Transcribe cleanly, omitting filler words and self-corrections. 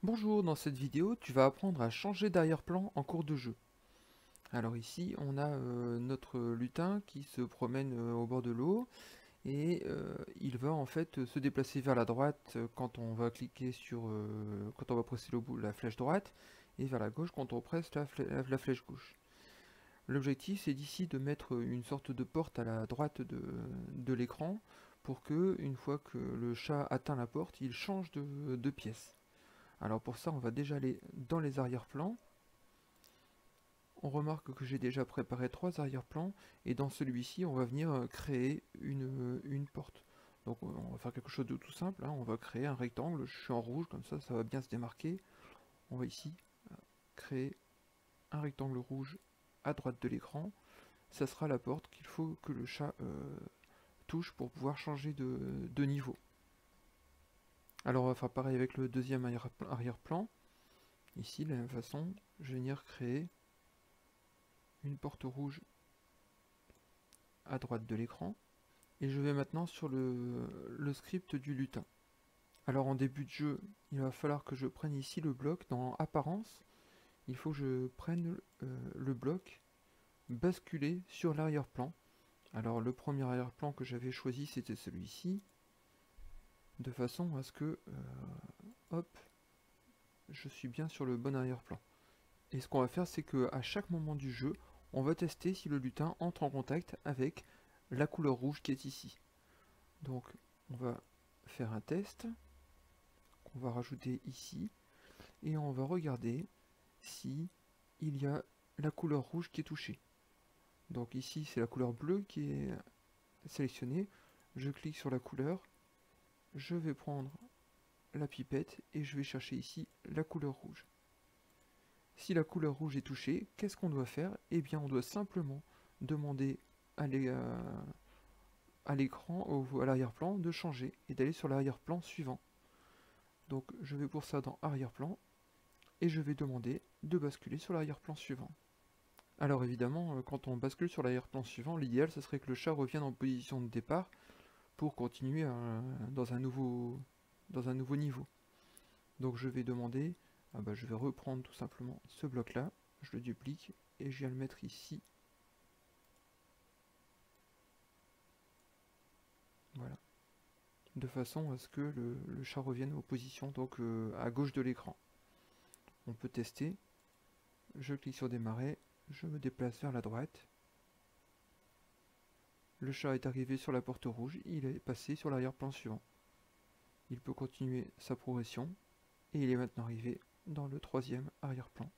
Bonjour, dans cette vidéo, tu vas apprendre à changer d'arrière-plan en cours de jeu. Alors ici, on a notre lutin qui se promène au bord de l'eau et il va en fait se déplacer vers la droite quand on va cliquer sur, quand on va presser la flèche droite et vers la gauche quand on presse la flèche gauche. L'objectif c'est d'ici de mettre une sorte de porte à la droite de l'écran pour que, une fois que le chat atteint la porte, il change de pièce. Alors pour ça, on va déjà aller dans les arrière-plans. On remarque que j'ai déjà préparé 3 arrière-plans et dans celui-ci, on va venir créer une porte. Donc on va faire quelque chose de tout simple, hein. On va créer un rectangle, je suis en rouge, comme ça va bien se démarquer. On va ici créer un rectangle rouge à droite de l'écran. Ça sera la porte qu'il faut que le chat touche pour pouvoir changer de niveau. Alors on va faire pareil avec le deuxième arrière-plan. Ici, de la même façon, je vais venir créer une porte rouge à droite de l'écran. Et je vais maintenant sur le script du lutin. Alors en début de jeu, il va falloir que je prenne ici le bloc dans Apparence. Il faut que je prenne le bloc basculer sur l'arrière-plan. Alors le premier arrière-plan que j'avais choisi c'était celui-ci. De façon à ce que, hop, je suis bien sur le bon arrière-plan. Et ce qu'on va faire c'est qu'à chaque moment du jeu, on va tester si le lutin entre en contact avec la couleur rouge qui est ici. Donc on va faire un test qu'on va rajouter ici et on va regarder si il y a la couleur rouge qui est touchée. Donc ici c'est la couleur bleue qui est sélectionnée. Je clique sur la couleur, je vais prendre la pipette et je vais chercher ici la couleur rouge. Si la couleur rouge est touchée, qu'est-ce qu'on doit faire? Eh bien on doit simplement demander à l'écran, à l'arrière-plan, de changer et d'aller sur l'arrière-plan suivant. Donc je vais pour ça dans arrière-plan et je vais demander de basculer sur l'arrière-plan suivant. Alors évidemment, quand on bascule sur l'arrière-plan suivant, l'idéal ce serait que le chat revienne en position de départ pour continuer dans un nouveau niveau. Donc je vais demander, je vais reprendre tout simplement ce bloc là, je le duplique et je viens le mettre ici. Voilà. De façon à ce que le chat revienne aux positions donc à gauche de l'écran. On peut tester. Je clique sur démarrer, je me déplace vers la droite. Le chat est arrivé sur la porte rouge, il est passé sur l'arrière-plan suivant. Il peut continuer sa progression et il est maintenant arrivé dans le troisième arrière-plan.